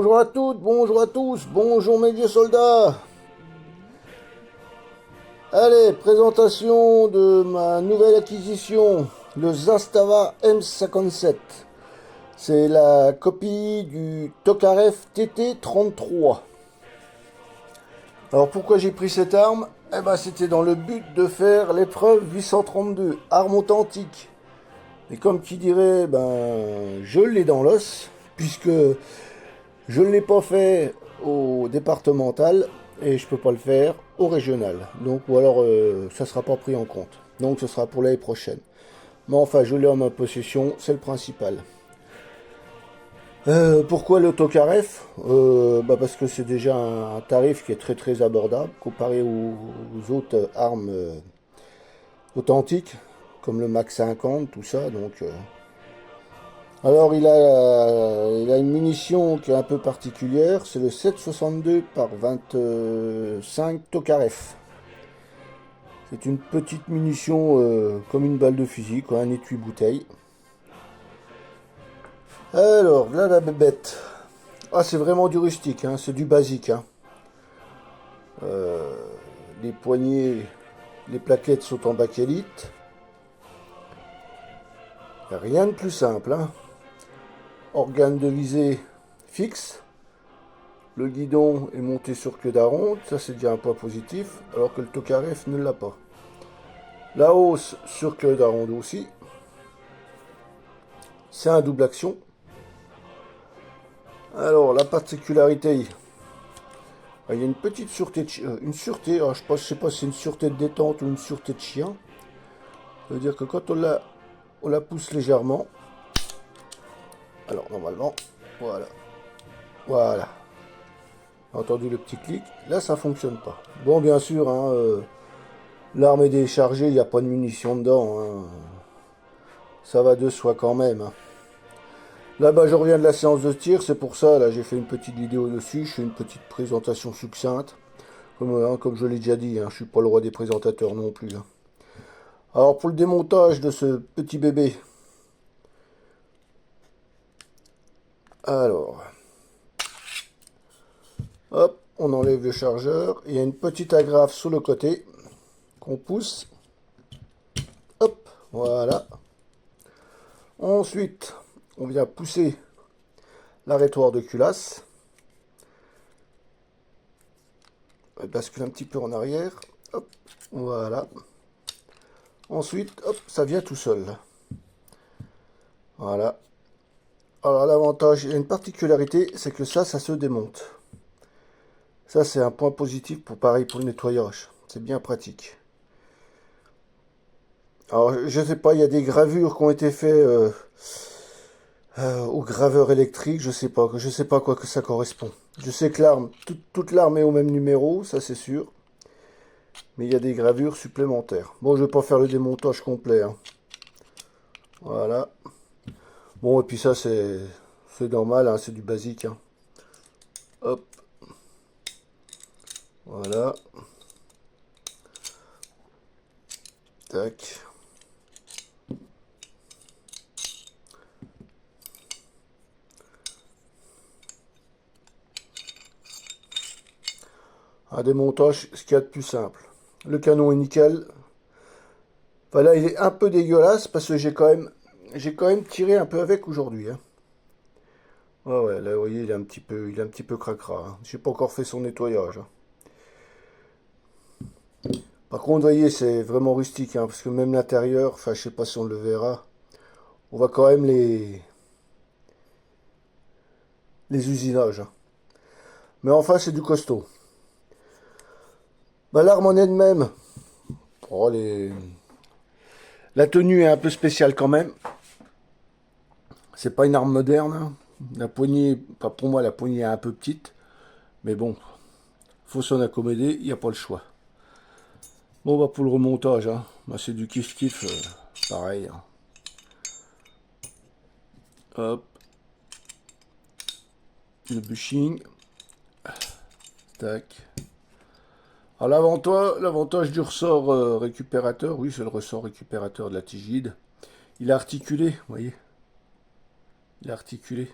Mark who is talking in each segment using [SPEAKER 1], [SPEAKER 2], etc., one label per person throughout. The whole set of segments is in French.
[SPEAKER 1] Bonjour à toutes, bonjour à tous, bonjour mes vieux soldats. Allez, présentation de ma nouvelle acquisition, le Zastava M57. C'est la copie du Tokarev TT-33. Alors pourquoi j'ai pris cette arme? Eh ben c'était dans le but de faire l'épreuve 832, arme authentique. Et comme qui dirait, ben je l'ai dans l'os, puisque je ne l'ai pas fait au départemental et je peux pas le faire au régional. Donc, ou alors ça sera pas pris en compte. Donc ce sera pour l'année prochaine. Mais enfin, je l'ai en ma possession, c'est le principal. Pourquoi le Tokarev? Parce que c'est déjà un tarif qui est très très abordable comparé aux autres armes authentiques, comme le Mac 50, tout ça. Donc, alors il a une munition qui est un peu particulière, c'est le 7,62 par 25 Tokarev. C'est une petite munition comme une balle de fusil, quoi, un étui bouteille. Alors, là la bébête. Ah, c'est vraiment du rustique, hein, c'est du basique. Hein. Euh, les poignées, les plaquettes sont en bakélite. Rien de plus simple. Hein. Organe de visée fixe. Le guidon est monté sur queue d'aronde, ça c'est déjà un point positif, alors que le Tokarev ne l'a pas. La hausse sur queue d'aronde aussi. C'est un double action. Alors la particularité, il y a une petite sûreté, une sûreté, alors, je ne sais pas si c'est une sûreté de détente ou une sûreté de chien. Ça veut dire que quand on la pousse légèrement, alors normalement, voilà, voilà. Entendu le petit clic, là ça fonctionne pas. Bon bien sûr, hein, l'arme est déchargée, il n'y a pas de munitions dedans. Hein. Ça va de soi quand même. Hein. Là, je reviens de la séance de tir, c'est pour ça, là, j'ai fait une petite vidéo dessus, je fais une petite présentation succincte. Comme je l'ai déjà dit, hein, je suis pas le roi des présentateurs non plus. Hein. Alors, pour le démontage de ce petit bébé, alors, hop, on enlève le chargeur, il y a une petite agrafe sur le côté, qu'on pousse, hop, voilà. Ensuite, on vient pousser l'arrêtoir de culasse. Elle bascule un petit peu en arrière. Hop, voilà. Ensuite, hop, ça vient tout seul. Voilà. Alors l'avantage, il y a une particularité, c'est que ça se démonte. Ça, c'est un point positif pour pareil pour le nettoyage. C'est bien pratique. Alors, je sais pas, il y a des gravures qui ont été faites au graveur électrique. Je sais pas à quoi que ça correspond. Je sais que l'arme, toute l'arme est au même numéro, ça c'est sûr. Mais il y a des gravures supplémentaires. Bon, je vais pas faire le démontage complet. Hein. Voilà. Bon, et puis ça, c'est normal, hein, c'est du basique. Hein. Hop. Voilà. Tac. Un démontage, ce qu'il y a de plus simple. Le canon est nickel. Enfin là, il est un peu dégueulasse parce que j'ai quand même tiré un peu avec aujourd'hui. Hein. Ouais, là, vous voyez, il est un petit peu cracra. Hein. J'ai pas encore fait son nettoyage. Hein. Par contre, vous voyez, c'est vraiment rustique, hein, parce que même l'intérieur, enfin, je sais pas si on le verra, on voit quand même les usinages. Hein. Mais enfin, c'est du costaud. L'arme en elle-même, oh, la tenue est un peu spéciale quand même. C'est pas une arme moderne. Hein. La poignée, pas pour moi, la poignée est un peu petite. Mais bon, faut s'en accommoder, il n'y a pas le choix. Bon, pour le remontage, hein. C'est du kiff-kiff, pareil. Hein. Hop, le bushing. Tac. Alors l'avantage du ressort récupérateur, oui, c'est le ressort récupérateur de la Tigide. Il est articulé, vous voyez. Il est articulé.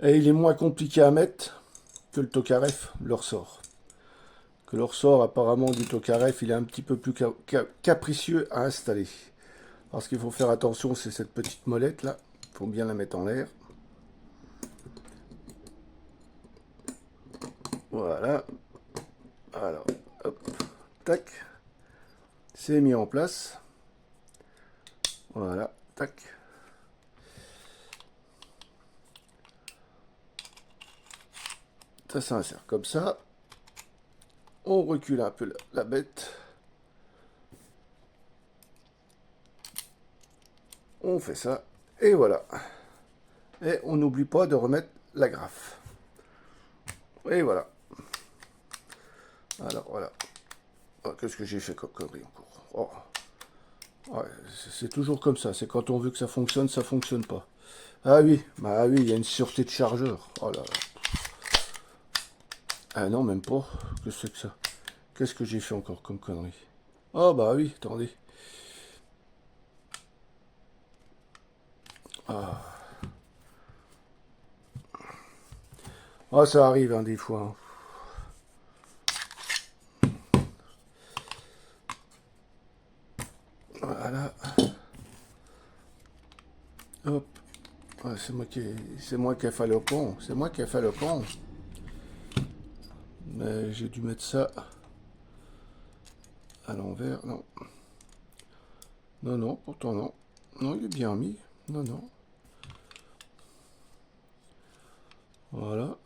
[SPEAKER 1] Et il est moins compliqué à mettre que le Tokarev, le ressort. Que le ressort apparemment du Tokarev, il est un petit peu plus capricieux à installer. Alors ce qu'il faut faire attention, c'est cette petite molette là. Il faut bien la mettre en l'air. Voilà. Alors, hop, tac. C'est mis en place. Voilà, tac. Ça s'insère comme ça. On recule un peu la bête. On fait ça. Et voilà. Et on n'oublie pas de remettre la graffe. Et voilà. Alors voilà. Oh, qu'est-ce que j'ai fait comme connerie encore? Oh. Ouais, c'est toujours comme ça. C'est quand on veut que ça fonctionne pas. Ah oui, bah oui, il y a une sûreté de chargeur. Oh là là. Ah non, même pas. Qu'est-ce que c'est que ça? Qu'est-ce que j'ai fait encore comme connerie? Oh bah oui, attendez. Ah. Oh, ça arrive hein, des fois. Hein. Voilà. Hop. Ouais, c'est moi qui ai fait le pont. C'est moi qui ai fait le pont. Mais j'ai dû mettre ça à l'envers. Non. Non, non, pourtant non. Non, il est bien mis. Non, non. Voilà.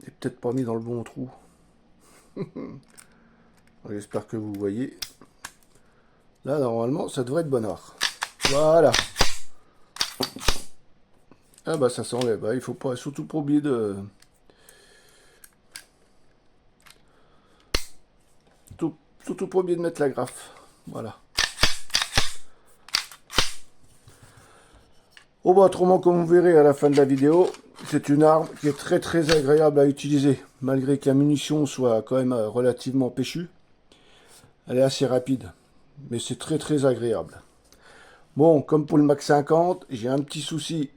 [SPEAKER 1] Il est peut-être pas mis dans le bon trou. J'espère que vous voyez. Là, normalement, ça devrait être bonnard. Voilà. Ah bah ça s'enlève. Bah, il faut pas, surtout pas oublier de... Surtout pas oublier de mettre la graffe. Voilà. Oh bah autrement, comme vous verrez à la fin de la vidéo, c'est une arme qui est très très agréable à utiliser. Malgré que la munition soit quand même relativement péchue. Elle est assez rapide. Mais c'est très très agréable. Bon, comme pour le Mac 50, j'ai un petit souci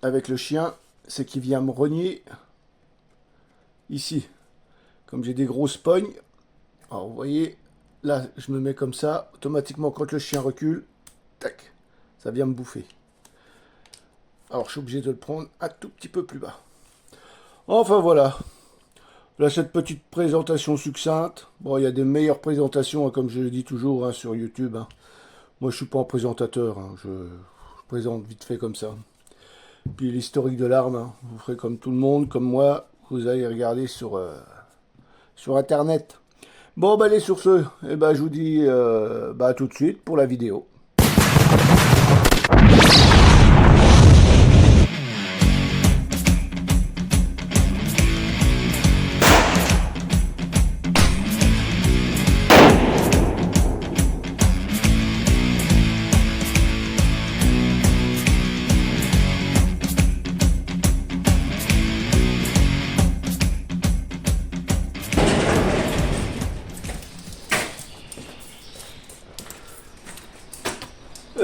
[SPEAKER 1] avec le chien. C'est qu'il vient me rogner ici. Comme j'ai des grosses pognes. Alors vous voyez, là je me mets comme ça. Automatiquement quand le chien recule, tac, ça vient me bouffer. Alors je suis obligé de le prendre un tout petit peu plus bas. Enfin voilà. Là cette petite présentation succincte. Bon, il y a des meilleures présentations, hein, comme je le dis toujours hein, sur YouTube. Hein. Moi je suis pas un présentateur. Hein. Je présente vite fait comme ça. Puis l'historique de l'arme, hein. Vous ferez comme tout le monde, comme moi. Vous allez regarder sur Internet. Bon, bah allez, sur ce, eh ben, je vous dis bah, à tout de suite pour la vidéo.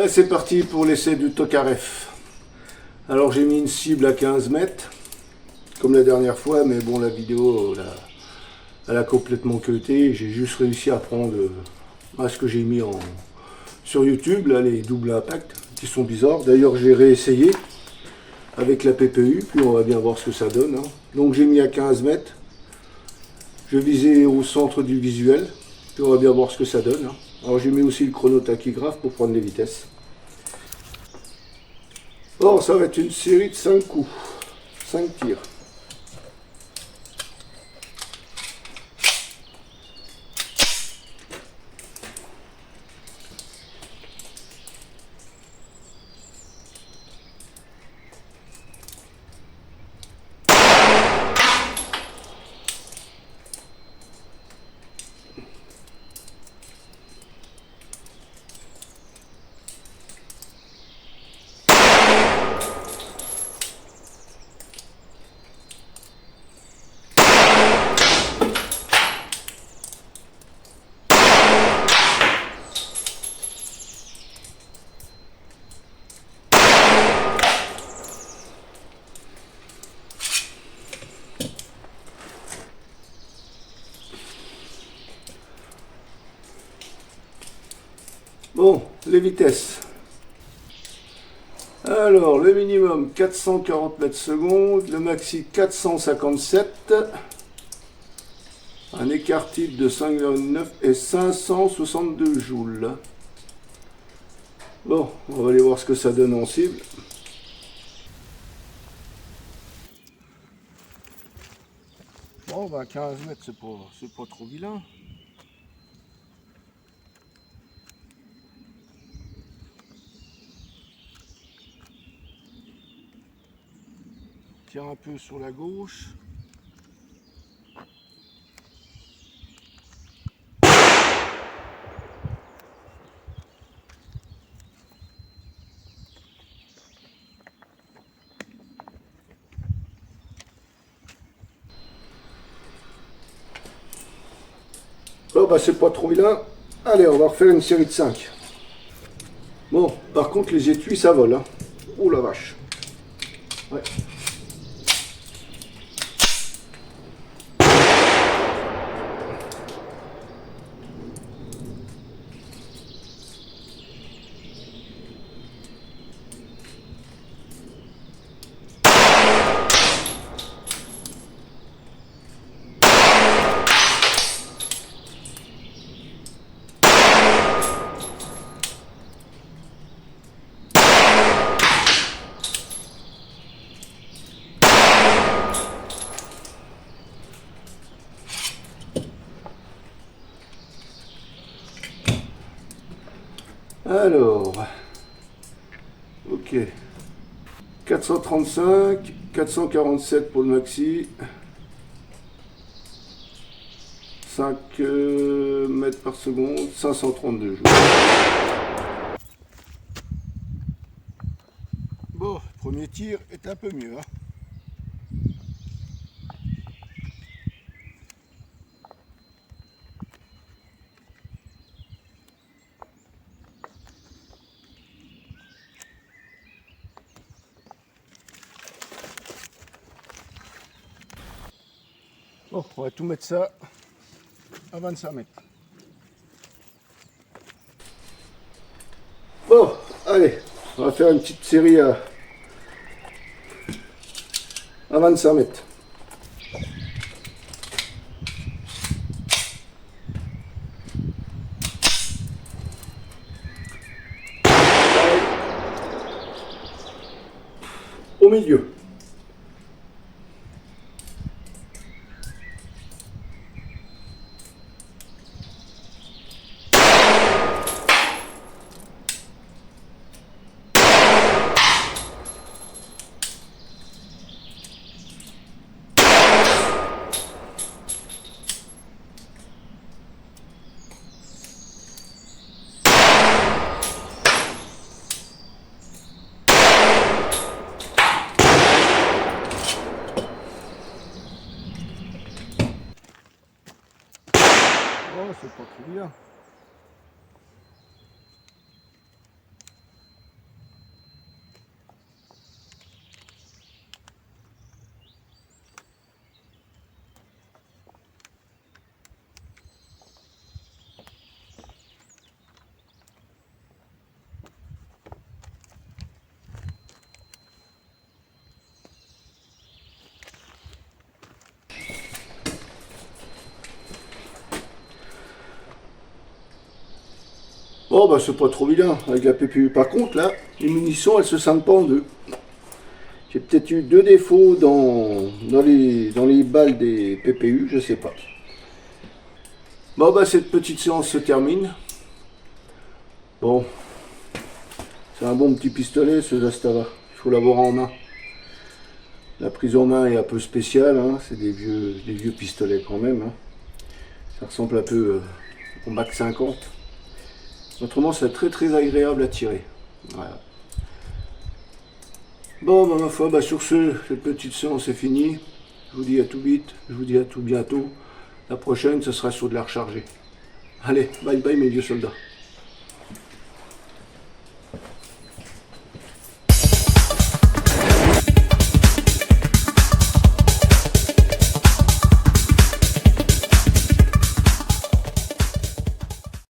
[SPEAKER 1] C'est parti pour l'essai du Tokarev. Alors j'ai mis une cible à 15 mètres, comme la dernière fois, mais bon la vidéo elle a complètement queuté. J'ai juste réussi à prendre ce que j'ai mis sur YouTube, là, les doubles impacts, qui sont bizarres. D'ailleurs j'ai réessayé avec la PPU, puis on va bien voir ce que ça donne. Hein. Donc j'ai mis à 15 mètres, je visais au centre du visuel, puis on va bien voir ce que ça donne. Hein. Alors j'ai mis aussi le chronotachygraphe pour prendre les vitesses. Bon, ça va être une série de 5 coups, 5 tirs. Bon, les vitesses. Alors, le minimum 440 mètres secondes, le maxi 457, un écart type de 5,9 et 562 joules. Bon, on va aller voir ce que ça donne en cible. Bon, bah 15 mètres, c'est pas trop vilain. Tire un peu sur la gauche. Bon, bah c'est pas trop vilain. Allez, on va refaire une série de 5. Bon, par contre, les étuis, ça vole. Hein. Oh la vache. Ouais. Alors, ok, 435, 447 pour le maxi, 5 mètres par seconde, 532 joules. Bon, premier tir est un peu mieux. Hein. Bon, on va tout mettre ça à 25 mètres. Bon, allez, on va faire une petite série à 25 mètres. Au milieu. Oh, c'est pas trop bien. Oh bah c'est pas trop vilain avec la PPU. Par contre là, les munitions elles se scindent pas en deux. J'ai peut-être eu deux défauts dans les balles des PPU, je sais pas. Bon bah cette petite séance se termine. Bon, c'est un bon petit pistolet ce Zastava, il faut l'avoir en main. La prise en main est un peu spéciale, hein. C'est des vieux pistolets quand même. Hein. Ça ressemble un peu au Mac 50. Autrement, c'est très agréable à tirer. Voilà. Bon, bah, ma foi, bah, sur ce, cette petite séance est finie. Je vous dis à tout vite, je vous dis à tout bientôt. La prochaine, ce sera sur de la recharger. Allez, bye bye mes vieux soldats.